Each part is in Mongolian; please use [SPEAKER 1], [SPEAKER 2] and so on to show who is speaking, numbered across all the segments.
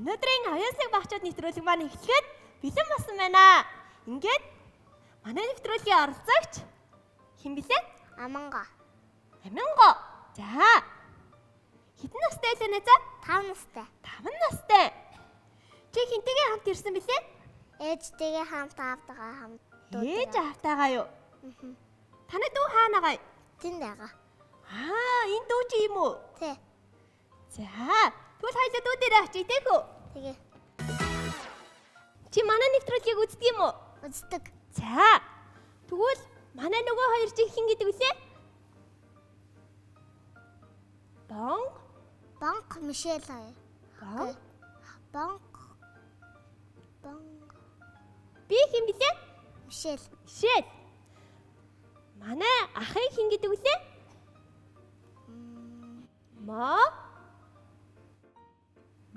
[SPEAKER 1] Өнөөдрийн аюулсыг багчууд нэвтрүүлэг маань эхлэхэд бэлэн болсон байна. Ингээд манай нэвтрүүлгийн оролцогч хэн блэ?
[SPEAKER 2] Аманга.
[SPEAKER 1] Аманга. За. Хэдэн настай вэ нэ за?
[SPEAKER 2] 5 настай.
[SPEAKER 1] 5 настай. Чи хинтэйгээ хамт ирсэн бэлээ?
[SPEAKER 2] Ээжтэйгээ хамт аавтайгаа хамт.
[SPEAKER 1] Ээж аавтайгаа юу? Таны дүү хаанагаа?
[SPEAKER 2] Тэнд байгаа.
[SPEAKER 1] Энэ дүү чи юм уу?
[SPEAKER 2] Тий.
[SPEAKER 1] За. Тэгвэл хоёул дүү дээр очие тэг үү?
[SPEAKER 2] Тэгээ.
[SPEAKER 1] Чи манай нэвтрүүлгийг үздэг юм уу?
[SPEAKER 2] Үздэг.
[SPEAKER 1] За. Тэгвэл манай нөгөө хоёр чи хэн гэдэг вүлээ?
[SPEAKER 2] Банк Мишель аа. Банк.
[SPEAKER 1] Би хэн блэ?
[SPEAKER 2] Мишель.
[SPEAKER 1] Мишель. Манай ахыг хэн гэдэг вүлээ?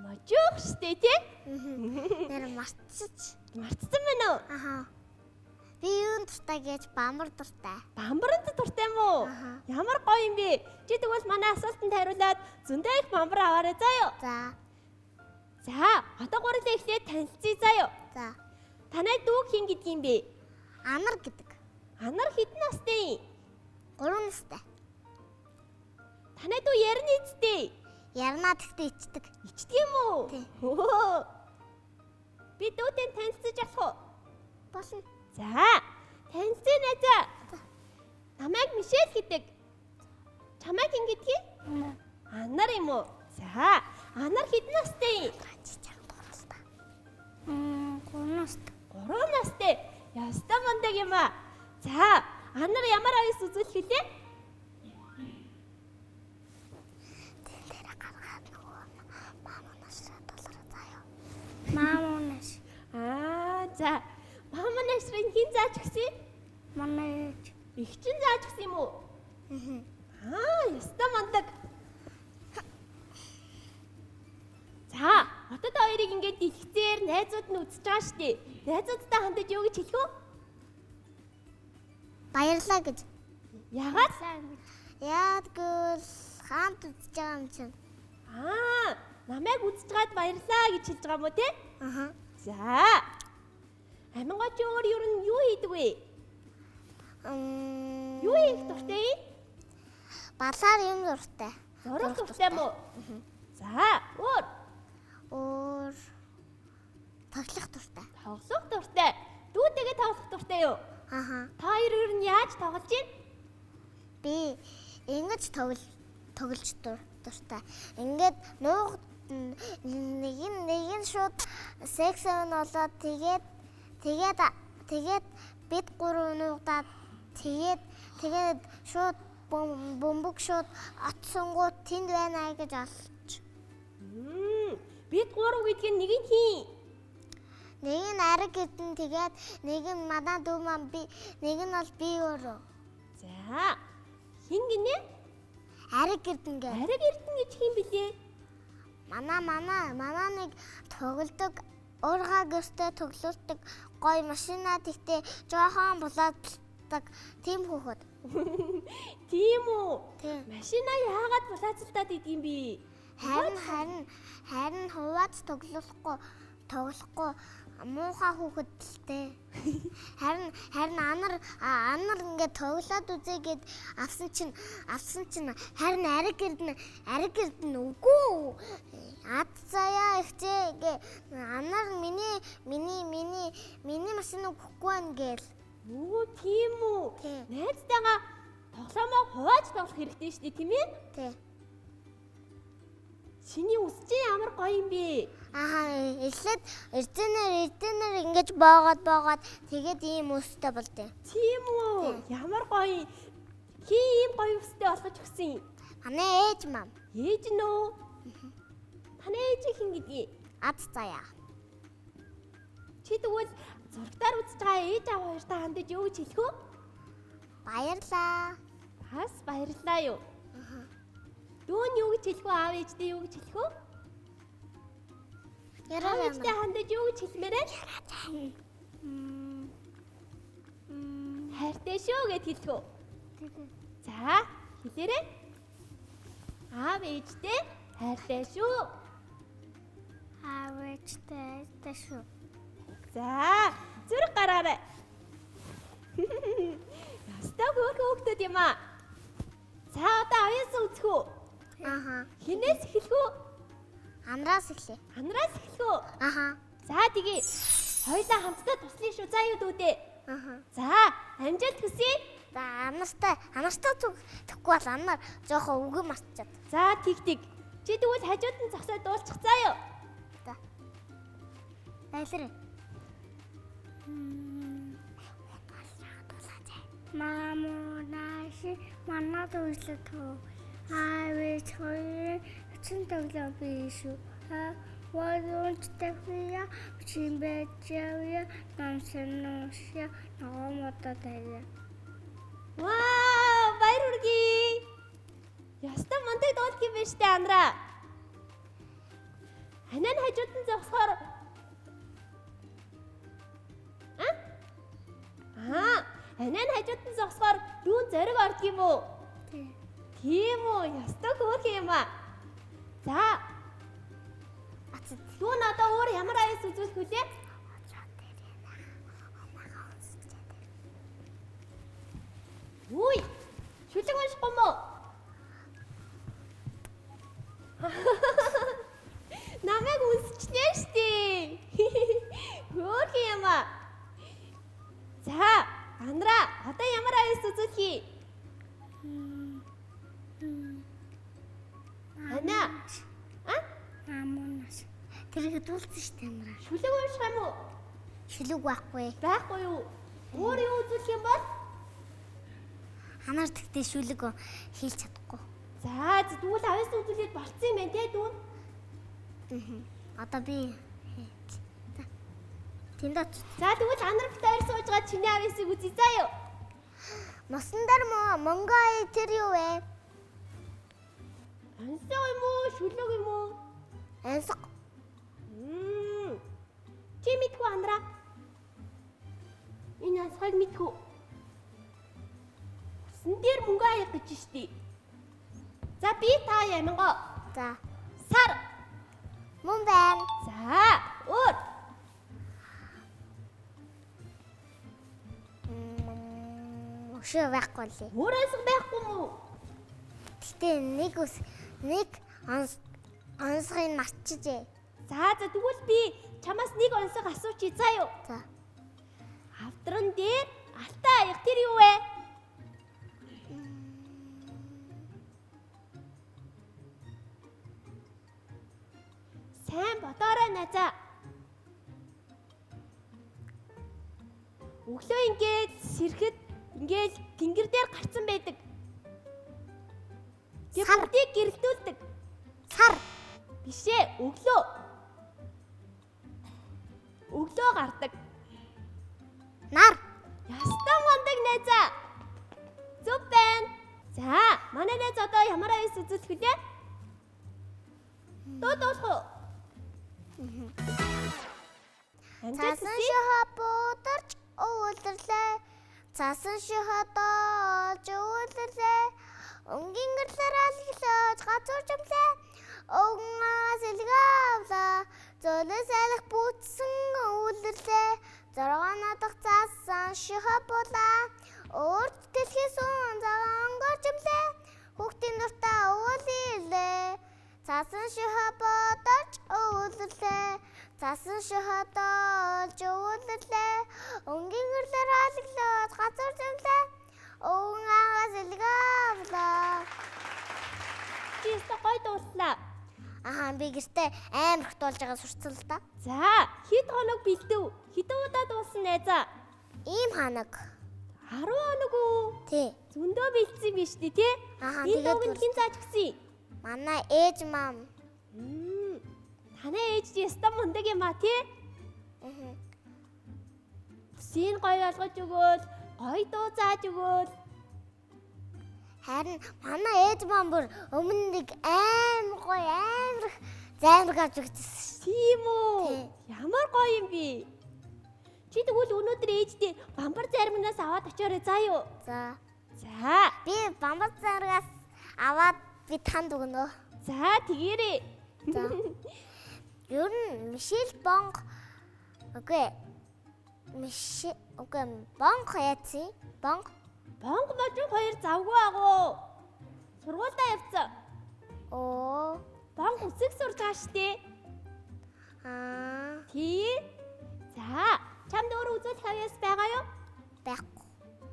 [SPEAKER 1] Мажуух штэ тий?
[SPEAKER 2] Нэр
[SPEAKER 1] Мартсан байна уу?
[SPEAKER 2] Аха. Би юунд дуртай гэж бамбар дуртай.
[SPEAKER 1] Бамбаранд дуртай мó? Ямар гоё юм бэ? Чи тэгвэл манай асуултанд хариулаад зөндөө их бамбар аваарай заа юу?
[SPEAKER 2] За.
[SPEAKER 1] За, одоо гурлаа эхлээд танилцъя заа юу?
[SPEAKER 2] За.
[SPEAKER 1] Танай дүү хэн гэдэг юм бэ?
[SPEAKER 2] Анар гэдэг.
[SPEAKER 1] Анар хэдэн настай?
[SPEAKER 2] 3 настай.
[SPEAKER 1] Танай дүү ярина эцтэй?
[SPEAKER 2] Ярнаа тэгтээ ичдэг.
[SPEAKER 1] Ичдэг юм уу?
[SPEAKER 2] Тий.
[SPEAKER 1] Би дүүтэй танилцж явах уу?
[SPEAKER 2] Болно.
[SPEAKER 1] За, танилцъя нэ за. Намайг Мишель гэдэг. Чамайг хэн гэдгийг? Анар юм уу? За, Анар хэдэн настай?
[SPEAKER 2] 3 настай.
[SPEAKER 1] 3 настай. Яста мундаг юм аа. За, Анар ямар аюус үзүүлэх вүлээ?
[SPEAKER 2] Маамунаас.
[SPEAKER 1] За. Маамунаас хэн зааж өгсөн?
[SPEAKER 2] Манай ээж.
[SPEAKER 1] Их чин зааж өгсөн юм уу? Яста мундаг. За, хотод хоёрыг ингээд дэлгэцээр найзууд нь үзэж байгаа шүү дээ. Найзуудтай хандаж юу гэж хэлэх үү?
[SPEAKER 2] Баярлаа гэж.
[SPEAKER 1] Яагаад?
[SPEAKER 2] Яадгүй хамт үзэж байгаа юм чинь.
[SPEAKER 1] Намайг үзэж байгаад баярлаа гэж хэлж байгаа юм уу те?
[SPEAKER 2] Аха.
[SPEAKER 1] За. Амингаа чи өөр нь юу хийдэг вэ? Юу хийх дуртай?
[SPEAKER 2] Балаар юм дуртай.
[SPEAKER 1] Зураг дуртай мó? За, өөр
[SPEAKER 2] тоглох дуртай.
[SPEAKER 1] тоглох дуртай. Дүүтэйгээ тоглох дуртай юу?
[SPEAKER 2] Аха.
[SPEAKER 1] Та хоёр өөр нь яаж тоглож байна?
[SPEAKER 2] Би ингэж тоглож дуртай. Ингээд нуух нэг нь шууд сексэн болоод тэгээд бид гурав нуугдаад тэгээд шууд бөмбөг шууд атсангууд тэнд байна гэж олж.
[SPEAKER 1] Бид гурав гэдэг нь нэг нь хин?
[SPEAKER 2] Нэг нь ариг гэдэг тэгээд нэг нь манай дүү маань нэг нь бол би өөрөө.
[SPEAKER 1] За. Хин гинэ?
[SPEAKER 2] Ариг гэдэг.
[SPEAKER 1] Ариг эрдэнэ гэж хин блэ?
[SPEAKER 2] Манай нэг тоглодог уургаа гэртээ тоглолдог гоё машина тэгтээ жоохон булаацдаг тийм хүүхэд.
[SPEAKER 1] Тийм үү?
[SPEAKER 2] Тийм.
[SPEAKER 1] Машина яагаад булаацалтаад идэм бэ?
[SPEAKER 2] Харин хуваац тоглохгүй муухай хүүхэд л дээ. Харин анар ингээд тоглоод үзээгээд авсан чинь харин ариг гэрдэн үгүй. Ад заяа ихтэй гээ анар миний машиныг өгөхгүй байна гээл.
[SPEAKER 1] Тийм үү? Найзтайгаа тоглоомоо хувааж тоглох хэрэгтэй шүү дээ, тийм ээ?
[SPEAKER 2] Тий.
[SPEAKER 1] Чиний үсчин ямар гоё юм бэ?
[SPEAKER 2] Эхлээд эрдэнэр ингэж боогод тэгээд ийм өстэй болдөө.
[SPEAKER 1] Тийм үү? Ямар гоё. Ийм гоё өстэй болгож өгсөн юм.
[SPEAKER 2] Манай ээж мам.
[SPEAKER 1] Ээж нөө? Таны ээж хэн гэдгийг?
[SPEAKER 2] Ад заяа.
[SPEAKER 1] Чи тэгвэл зургатаар үзэж байгаа ээж аав хоёртай хандаж юу гэж хэлэх вэ?
[SPEAKER 2] Баярлаа.
[SPEAKER 1] Бас баярлаа юу? Дүүн юу гэж хэлэх вэ? Аав ээжтэй юу гэж хэлэх вэ? Аав ээжтэй хандаж юу гэж хэлмээр вэ? Хайртай шүү гэж хэлэх үү? За, хэлээрэй. Аав ээжтэй хайртай шүү.
[SPEAKER 2] Аав Өвчтэй шүү.
[SPEAKER 1] За, зүрх гараарай. Ястаа хөөхөөхдөд юм аа. За, одоо аяас үзэх үү?
[SPEAKER 2] Аха.
[SPEAKER 1] Хинээс эхлэх үү?
[SPEAKER 2] Амраас эхлэе.
[SPEAKER 1] Анараас эхлэх үү?
[SPEAKER 2] Аха.
[SPEAKER 1] За, тэгээ. Хоёулаа хамтдаа туслая шүү. За, юу дүүдээ.
[SPEAKER 2] Аха.
[SPEAKER 1] За, амжилт хүсье.
[SPEAKER 2] За анартай төгөхгүй бол анаар жоохон үгэн мартчихад.
[SPEAKER 1] За, тэг. Чи тэгвэл хажууд нь зогсоод дуулчих заа юу?
[SPEAKER 2] За. Байлаа. Мамонаш манад үйлчлэх тоо. Авиж хоёр чин тоглоо биш үү? Вадончтай хия чимбэчэвэ намсэношя ногомото тайя.
[SPEAKER 1] Вау, баяр хүргэе. Яста мундаг дуулах юм байна штэ Андраа. Ханаа нь хажууд нь зогсохоор ханаа нь хажууд нь зогсохоор дүүн зориг ордог юм уу? Тийм үү, яста хөөх юм аа. За. Дүүн одоо өөр ямар аяс үзүүлэх вүлээ? Үй, шүлэг уншихгүй мó? Намайг үнсчихнэ штэ. Хөөх юм аа. За, Андраа, одоо ямар аяс үзүүлэх юм? Ана.
[SPEAKER 2] Мамонаш. Тэрийг дуулсан шүү дээ амраа.
[SPEAKER 1] Шүлэг унших юм уу?
[SPEAKER 2] Шүлэг байхгүй.
[SPEAKER 1] Байхгүй юу? Өөр юу үзүүлэх юм бол?
[SPEAKER 2] Анаар тэгтээ шүлэг хийлч чадахгүй.
[SPEAKER 1] За, тэгвэл авьяас үзүүлээд болцсон юм байна те дүүн.
[SPEAKER 2] Одоо би тэнд оч.
[SPEAKER 1] За, тэгвэл анарт тойр сууж байгаа чиний авьяасыг үзье заа юу?
[SPEAKER 2] Мосон дээр монгой тэр юу вэ?
[SPEAKER 1] Ансаг юм уу? Шүлэг юм уу?
[SPEAKER 2] Ансаг.
[SPEAKER 1] Чи мэдгүй Андраа? Энэ ансгыг мэдгүй. Сан дээр мөнгө аяг гэж штий. За би та яминго.
[SPEAKER 2] За.
[SPEAKER 1] Сар.
[SPEAKER 2] Мөн байна.
[SPEAKER 1] За, өөр.
[SPEAKER 2] Өшөө байхгүй лээ.
[SPEAKER 1] Өөр ансаг байхгүй мүү?
[SPEAKER 2] Гэтэ нэг ансгыг мартчихжээ.
[SPEAKER 1] За, тэгвэл би чамаас нэг онцог асуучих заа юу?
[SPEAKER 2] За.
[SPEAKER 1] Авдран дээр алтан аяг тэр юу вэ? Сайн бодоорой найзаа. Өглөө ингээд сэрхэд ингээд тэнгэр дээр гарцсан байдаг. Тэр бүгдийг гэрэлтүүлдэг.
[SPEAKER 2] Сар.
[SPEAKER 1] Биш ээ, өглөө. Өглөө гардаг.
[SPEAKER 2] Нар.
[SPEAKER 1] Ястаа мундаг найзаа. Зүг байна. За, манай найз одоо ямар аяс үзүүлэх вүлээ? Дуулах уу?
[SPEAKER 2] Цасан шахапударч ууларлаа. Цасан шахадаж ууларлаа. Өнгийн гэрлэр алглаж гацуурчмлаа. Өнгөөс илгаавлаа. Зөлөөс алх бүтсэн ууларлаа. Зоргонодох цасан шахапулаа. Өөрт дэлхээс цагаан горчмлаа. Хүүхдийн дуртай уулиллээ. Цасан шахапударч ууларлаа. Цасан шахадаж ууларлаа. Өнгийн гэрлэр алглаж гацуурчмлаа. Өнгөөс илгаавлаа.
[SPEAKER 1] Чиста гой дууслаа.
[SPEAKER 2] Би гэртээ амар их дуулж байгаа сурцсан л да.
[SPEAKER 1] За, хэд хоног бэлдэв? Хэдэн удаа дуулсан найзаа?
[SPEAKER 2] Ийм ханаг.
[SPEAKER 1] 10 хоног уу?
[SPEAKER 2] Тий.
[SPEAKER 1] Зөндөө бэлдсэн биз дээ, тий? Энэ дууг нь хэн зааж өгсөн?
[SPEAKER 2] Манай ээж маам.
[SPEAKER 1] Танай ээж яста мундаг юм а, тий? Син гоё олгож өгөөл, гоё дуу зааж өгөөл.
[SPEAKER 2] Харин манай ээж маам бүр өмнө нэг амар гоё амар их займаг авч өгсөн.
[SPEAKER 1] Тийм үү? Ямар гоё юм бэ? Чи тэгвэл өнөөдөр ээжтэй бамбар зарминаас аваад очиорой заа юу?
[SPEAKER 2] За.
[SPEAKER 1] За.
[SPEAKER 2] Би бамбар зарминаас аваад би танд өгнө.
[SPEAKER 1] За, тэгээрээ.
[SPEAKER 2] За. Ер нь Мишель Бонг. Окей. Бонг яац. Бонг.
[SPEAKER 1] Бонг можин хоёр завгүй агуу. Сургуультай явцсан.
[SPEAKER 2] Оо.
[SPEAKER 1] Бонг үсэг сурч байгаа штэ. Тий. За, чамд өөр үзүүлэх авьяас байгаа юу?
[SPEAKER 2] Байхгүй.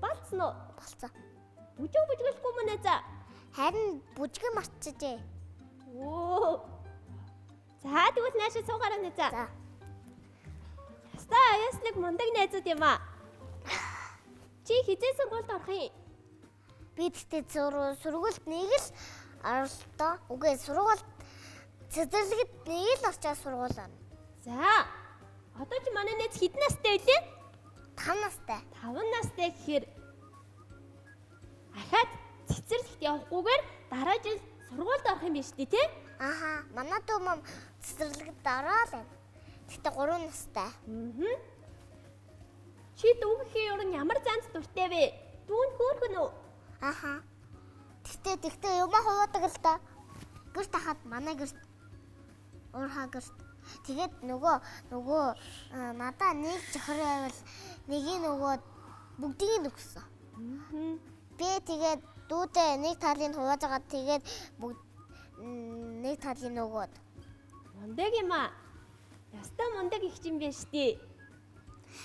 [SPEAKER 1] Болцсон уу?
[SPEAKER 2] Болцсон.
[SPEAKER 1] Бүжгэлэхгүй мөн ээ за.
[SPEAKER 2] Харин бүжгэ марчжээ.
[SPEAKER 1] Оо. За, тэгвэл наашаа суугаараа нэ за.
[SPEAKER 2] За.
[SPEAKER 1] Яста аяслаг мундаг найзууд юм аа. Чи хизээ сургуульд орох юм?
[SPEAKER 2] Би тэгтээ сургуульд нэг л оролтоо. Үгүй сургуульд цэцэрлэгт нэг л орчоо сургууль орно.
[SPEAKER 1] За. Одоо чи манай найз хэдэн настай вэ?
[SPEAKER 2] 5 настай.
[SPEAKER 1] 5 настай гэхээр ахаад цэцэрлэгт явахгүйгээр дараа жил сургуульд орох юм биш үү те?
[SPEAKER 2] Аха, манай дүү мам цэцэрлэгт ороод байна. Тэгтээ 3 настай.
[SPEAKER 1] Чи дүүгийн уран ямар занц дуртай вэ? Дүүнд хөөрхөн үү?
[SPEAKER 2] Аха. Тэгтээ юмаа хуваадаг л да. Гэрт хахад манай гэрт уурхаа гэрт. Тэгээд нөгөө надаа нэг жохор байвал нэгийг нөгөө бүгдийг нь өгсөн. Би тэгээд дүүдээ нэг талыг хувааж агаад тэгээд нэг талыг нөгөөд.
[SPEAKER 1] Мундаг юм аа. Ястаа мундаг их юм байна штий.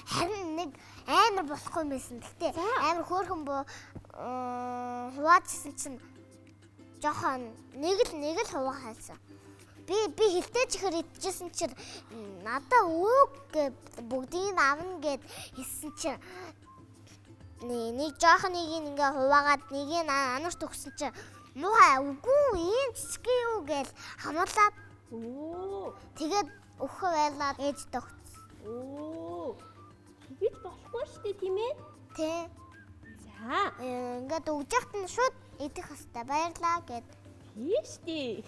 [SPEAKER 2] Харин нэг амар болохгүй юмсэн. Гэтэ амар хөөрхөн хуваажсэн чинь жоохон нэг л хуваа хайсан. Би хилтэй чихэр идчихсэн чинь надаа өг гэд бүгдийг авна гэд хэлсэн чинь нэг жоохныг ингээ хуваагаад нэгийг анарт өгсөн чинь муухай үгүй ийм цэцэг юу гээл хамуулаад.
[SPEAKER 1] Оо.
[SPEAKER 2] Тэгээд өгөх байлаад ээж тогтсон.
[SPEAKER 1] Оо. Тэгэж болохгүй штий тийм ээ?
[SPEAKER 2] Тэ.
[SPEAKER 1] За.
[SPEAKER 2] Ингээд өгж яхад нь шууд идэх хэвээр баярлаа гэд.
[SPEAKER 1] Тийм штий.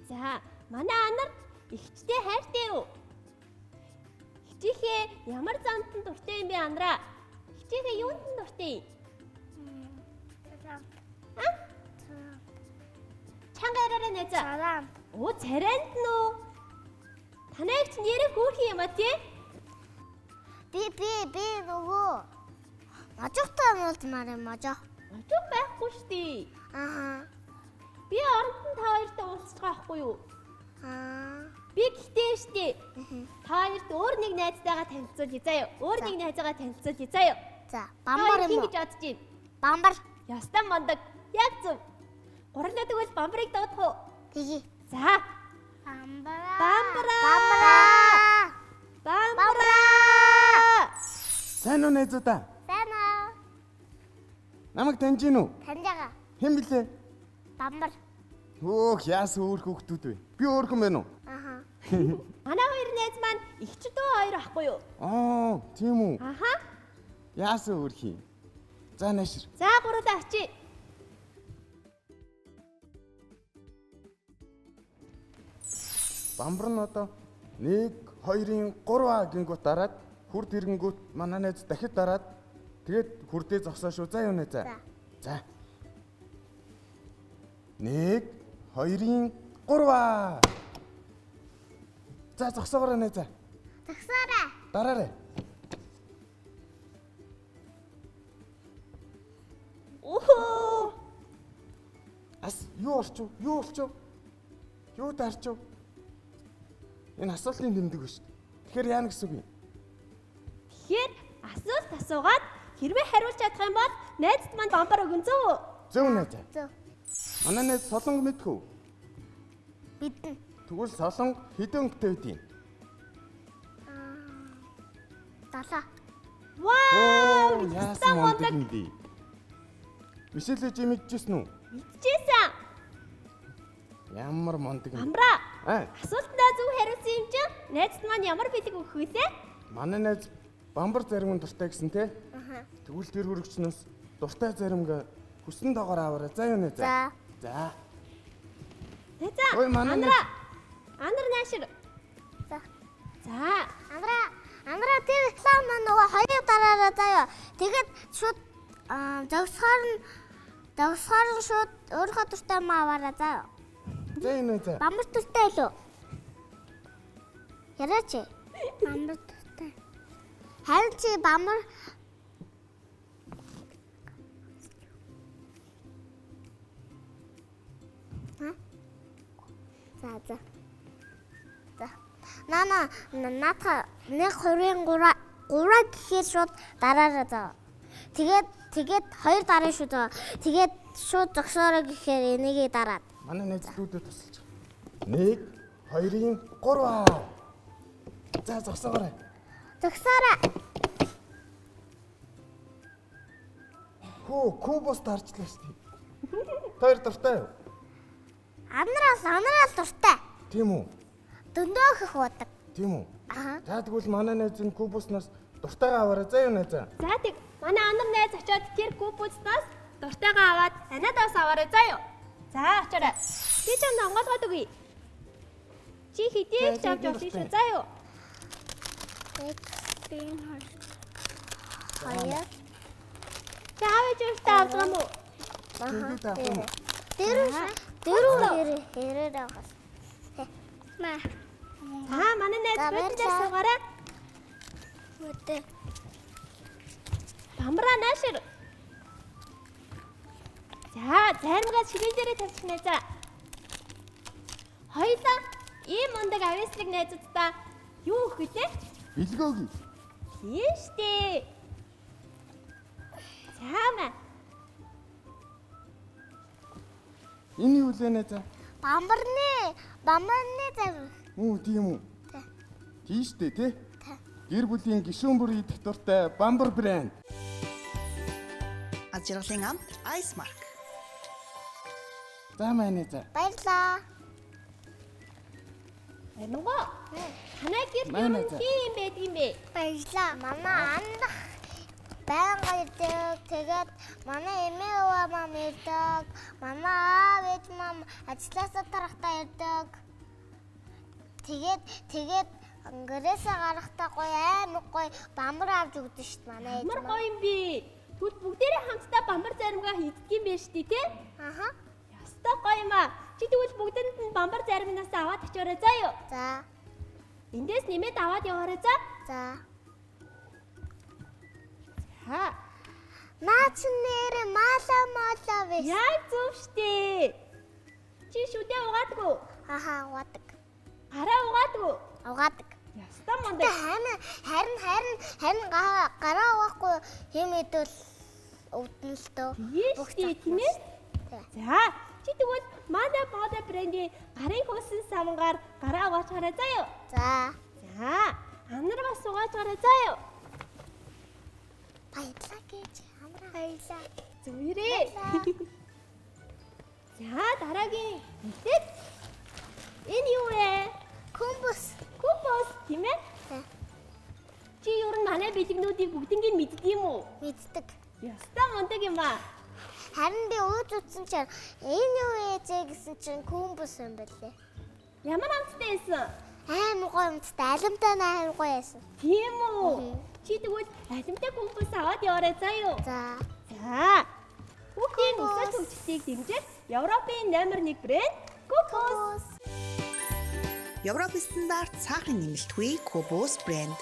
[SPEAKER 1] За, манай анар ихчтэй хайртай юу? Хичээхээ ямар замтан дуртай юм бэ анараа? Хичээхээ юунд нь дуртай? Чангаараа нэзэ.
[SPEAKER 2] Царам.
[SPEAKER 1] Оо, царайнд нь үү? Танайг ч нэрээ хөөрхөн юм а тий?
[SPEAKER 2] Би нөгөө можохтой муулмаар юм можоо.
[SPEAKER 1] Очоо байхгүй штий.
[SPEAKER 2] Аха.
[SPEAKER 1] Би оронд нь та хоёртой уулзч байгаа байхгүй юу? Би гэхдээ штий. Та хоёрт өөр нэг найзтайгаа танилцуулъя заяа. Өөр нэг найзаагаа танилцуулъя заяа.
[SPEAKER 2] За, бамбар юм уу?
[SPEAKER 1] гэж бодож байна.
[SPEAKER 2] Бамбар.
[SPEAKER 1] Ястаа мондог. Яг зөв. Гурлаа тэгвэл бамбарыг дуудах уу?
[SPEAKER 2] Тэгье.
[SPEAKER 1] За. Бамбара.
[SPEAKER 3] Сайн уу найзуудаа?
[SPEAKER 2] Сайн аа.
[SPEAKER 3] Намайг таньж гин үү?
[SPEAKER 2] Таньж байгаа.
[SPEAKER 3] Хэн блэ?
[SPEAKER 2] Бамбар.
[SPEAKER 3] Өөх, яас өөр хүүхдүүд вэ? Би өөрхөн байна уу?
[SPEAKER 2] Аха.
[SPEAKER 1] Манай хоёр найз маань ихчдөө хоёр ахгүй юу?
[SPEAKER 3] Аа, тийм үү?
[SPEAKER 1] Аха.
[SPEAKER 3] Яас өөрхий. За наашир.
[SPEAKER 1] За гурлаа очие.
[SPEAKER 3] Бамбар нь одоо 1, 2-ын 3 гингүүт дараад хурд ирэнгүүт манай найз дахид дараад тэгээд хурдээ зогсоо шүү. За юу найзаа? За. 1, 2-ын 3. За зогсоогоорой найзаа.
[SPEAKER 2] Тагсаарай.
[SPEAKER 3] Дараарай.
[SPEAKER 1] Оо.
[SPEAKER 3] Ас юу орчив? Юу болчих? Юу дарчив? Энэ асуултын тэмдэг биш. Тэгэхээр яана гэсэн үг юм?
[SPEAKER 1] Тэгэхээр асуулт асуугаад хэрвээ хариулж чадах юм бол найзд маань бамбар өгөн зөө.
[SPEAKER 3] Зөв найзаа.
[SPEAKER 2] Зөв.
[SPEAKER 3] Манай найз солонг мэдхүү?
[SPEAKER 2] Бидэн.
[SPEAKER 3] Тэгвэл солонг хэдэн өнгөтэй байдیں۔
[SPEAKER 2] 7.
[SPEAKER 1] Вау!
[SPEAKER 3] Яасан мондөг юм бэ? Мишель чи мэдчихсэн үү?
[SPEAKER 1] Мэдчихсэн.
[SPEAKER 3] Ямар мондөг юм.
[SPEAKER 1] Бамбара.
[SPEAKER 3] Аа,
[SPEAKER 1] Асуултандаа зөв хариулсан юм чинь найзд маань ямар бэлэг өгөх вүлээ?
[SPEAKER 3] манай найз бамбар зарим нь дуртай гэсэн те.
[SPEAKER 2] Аха.
[SPEAKER 3] Тэгвэл тэр хөрөгчнөөс дуртай заримгаа хүссэн доогоор аваарай. За юу найзаа? За.
[SPEAKER 1] Найзаа.
[SPEAKER 3] Ой, манай
[SPEAKER 1] Анара. Анар наашир.
[SPEAKER 2] За.
[SPEAKER 1] За.
[SPEAKER 2] Андраа тэр реклам маань нөгөө 2 дараараа заяа. Тэгээд шууд зогсохоор нь шууд өөрийнхөө дуртай маа аваараа заяа.
[SPEAKER 3] За юу найзаа?
[SPEAKER 2] Бамбар дуртай илүү. Яраач. Бамбар дуртай. Харин чи бамбар За. Нана наата 1 2 3 гэхээр шууд дараараа зав. Тэгээд 2 дараа шүү зав. Тэгээд шууд зогсоорой гэхээр энийгээ дараад.
[SPEAKER 3] Манай найзлуудад тусалж байгаа. 1 2 3. За зогсоогоорой.
[SPEAKER 2] Зогсоорой.
[SPEAKER 3] Кубус тарчлаа шүү дээ. Хоёр дуртай юу?
[SPEAKER 2] Анараас дуртай.
[SPEAKER 3] Тийм үү?
[SPEAKER 2] Дөндөө их удаг.
[SPEAKER 3] Тийм үү?
[SPEAKER 2] Аа.
[SPEAKER 3] За тэгвэл манай найз энэ кубуснаас дуртайгаа аваарай. За юу найзаа?
[SPEAKER 1] За тэг манай анар найз очиод тэр кубуснаас дуртайгаа аваад танадаас аваарай заа юу. За очоорой. Би чамд онгоолгоод өгье. Чи хэдийг ч авч явах шүү заа юу.
[SPEAKER 2] Хаяа.
[SPEAKER 1] За авч явах авах юм уу?
[SPEAKER 3] Тэгээд авах юм.
[SPEAKER 2] Дөрөв хэрэг авах. Маа.
[SPEAKER 1] За манай найз бодож суугаарай.
[SPEAKER 2] Үгүй.
[SPEAKER 1] Бамбараа наашир. За займгаа ширээ дээрээ тавьчих найзаа. Хоёлаа ийм ундаг авьяаслаг найзуудаа юу өгөх вэ?
[SPEAKER 3] Бэлгөөг.
[SPEAKER 1] Тийм штэ. За
[SPEAKER 3] Энэ юу лээ найзаа?
[SPEAKER 2] Бамбарны зав.
[SPEAKER 3] Үу тийм үү?
[SPEAKER 2] Тий.
[SPEAKER 3] Тийм штэ тий. Гэр бүлийн гишүүн бүр идэх дуртай бамбар брэнд.
[SPEAKER 4] Ад жаргалын амт Ice Mark.
[SPEAKER 3] За манай найзаа.
[SPEAKER 2] Баярлаа.
[SPEAKER 1] Эмгоо. Танай гэр
[SPEAKER 3] Манай
[SPEAKER 1] юм
[SPEAKER 3] заа.
[SPEAKER 1] юм байд юм бэ?
[SPEAKER 2] Баярлаа. Манай андах байнга ирдэг. Тэгээд манай эмээ өвөө мам ирдэг. Манай аав ээж мам ажилласаа тарахтаа ирдэг. Тэгээд ангэрээсээ гарахтаа гоё аймаг гоё бамбар авч өгдөө шүү дээ манай ээж
[SPEAKER 1] Ямар
[SPEAKER 2] мам.
[SPEAKER 1] гоё юм бэ? Тэгвэл бүгдээрээ хамтдаа бамбар заримгаа хийдэг юм байна шүү дээ, тий?
[SPEAKER 2] Аха.
[SPEAKER 1] Ястай гоё юм аа. Чи тэгвэл бүгдэнд нь бамбар заримнаас аваад очиорой заа юу.
[SPEAKER 2] За.
[SPEAKER 1] Эндээс нэмээд аваад яваарай заа.
[SPEAKER 2] За.
[SPEAKER 1] За.
[SPEAKER 2] Наач нэрэ мала биш.
[SPEAKER 1] Яг зөв штэ. Чи шүдээ угаадгүй.
[SPEAKER 2] Аха, угадаг.
[SPEAKER 1] Гараа угаадгүй.
[SPEAKER 2] Угадаг.
[SPEAKER 1] Ястай мундаг.
[SPEAKER 2] Харин гараа угаахгүй юм идэл өвдөн л дөө.
[SPEAKER 1] Тийш тийм ээ. За. Чи тэгвэл манай бода брендийн гарын хөөсөн самгаар гараа угаачаарай заа юу.
[SPEAKER 2] За.
[SPEAKER 1] За. Анар бас угаачаарай заа юу.
[SPEAKER 2] Баярлаа гэж амраа баярлаа.
[SPEAKER 1] Зүрээ. За дараагийн ихэд энэ юу вэ?
[SPEAKER 2] Кумбус.
[SPEAKER 1] Кубус тийм ээ?
[SPEAKER 2] За.
[SPEAKER 1] Чи юу н манай бэлгнүүдийг бүгднийг мэддэг юм уу?
[SPEAKER 2] Мэддэг.
[SPEAKER 1] Ястаа мундаг юм аа.
[SPEAKER 2] Харин би ууж утсан чинь энэ юу ээжээ гэсэн чинь кумбус юм байлээ.
[SPEAKER 1] Ямар амттай байсан?
[SPEAKER 2] Аймаг гоё юмтай алимтай аймаг гоё байсан.
[SPEAKER 1] Тийм үү? Чи тэгвэл алимтай кубус аваад яваарай заа юу?
[SPEAKER 2] За.
[SPEAKER 1] За. Хүүхдийн
[SPEAKER 2] Кубус.
[SPEAKER 1] өсөлт хөгжлийг дэмжих Европын номер 1 брэнд Кубус.
[SPEAKER 4] Европ стандарт цаахан нэмэлтгүй Кубус брэнд.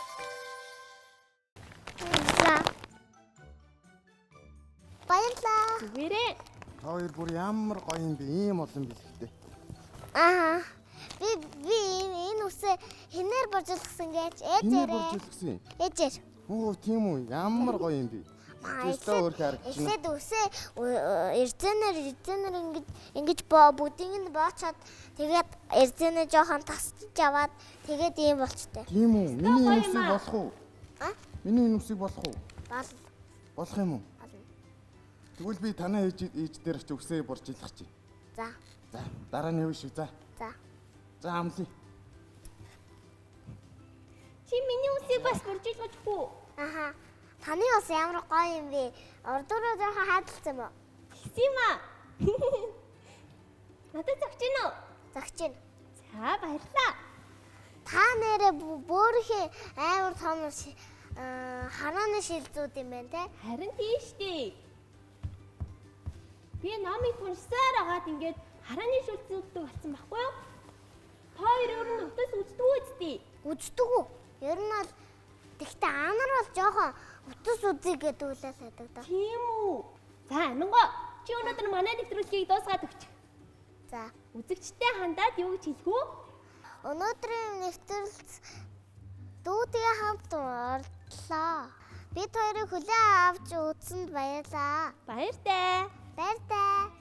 [SPEAKER 2] Баярлаа.
[SPEAKER 1] Зүгээрээ.
[SPEAKER 3] Та хоёр бүр ямар гоё юм бэ? Ийм олон бэлгтэй.
[SPEAKER 2] Аа. Би энэ үсээ хинээр божуулсан гэж
[SPEAKER 3] Энийг
[SPEAKER 2] ээжээрээ.
[SPEAKER 3] боржуулсан.
[SPEAKER 2] Ээжээр.
[SPEAKER 3] Оо тийм үү? Ямар гоё юм бэ? Тэстэ өөр харагдчихна.
[SPEAKER 2] Эхлээд үсээ эрзэнээр ингэж бүгдийг нь боочоод тэгээд эрзэнээ жоохон тасчих аваад тэгээд ийм болчтой.
[SPEAKER 3] Тийм үү? Миний
[SPEAKER 1] гоё
[SPEAKER 3] энэ үсийг
[SPEAKER 1] юм аа.
[SPEAKER 3] болох уу?
[SPEAKER 2] А?
[SPEAKER 3] Миний энэ үсийг болох уу?
[SPEAKER 2] Бол.
[SPEAKER 3] Болох юм уу? Тэгвэл би танаа ээж дээр ч үсээ боржуулах чи.
[SPEAKER 2] За.
[SPEAKER 3] За, дараа нь юу шүү. За.
[SPEAKER 2] За.
[SPEAKER 3] За амлий.
[SPEAKER 1] Чи миний үсийг бас бүржүүлчихгүй.
[SPEAKER 2] Аха. Таны бас ямар гоё юм бэ? Ордороо жоохон хаадалсан юм уу?
[SPEAKER 1] Тийм аа. Надад зогч гин үү?
[SPEAKER 2] Загч гин.
[SPEAKER 1] За баярлаа.
[SPEAKER 2] Та нэрээ бөөрхи амар том харааны шилзүүд юм байна те.
[SPEAKER 1] Харин тийш дээ. Би номыг уншсаар агаад ингээд харааны шүлцүүддэг болсон байхгүй юу? Та хоёр өөр нь утас үздэг үстэй.
[SPEAKER 2] үздэг үү? Ер нь бол тэгтээ аанар бол жоохон утас үзье гэдэг үлээ сайдаг даа.
[SPEAKER 1] Тийм үү? За, Аминго. Чи өнөөдөр манай нэвтрүүлгийг дуусгаад өгч.
[SPEAKER 2] За.
[SPEAKER 1] Үзэгчтэй хандаад юу гэж хэлэх үү?
[SPEAKER 2] Өнөөдрийн нэвтрүүлс дүүдээ хамт орлоо. Бид хоёрыг хүлээн авч үзсэнд баярлаа.
[SPEAKER 1] Баяртай.
[SPEAKER 2] Баяртай.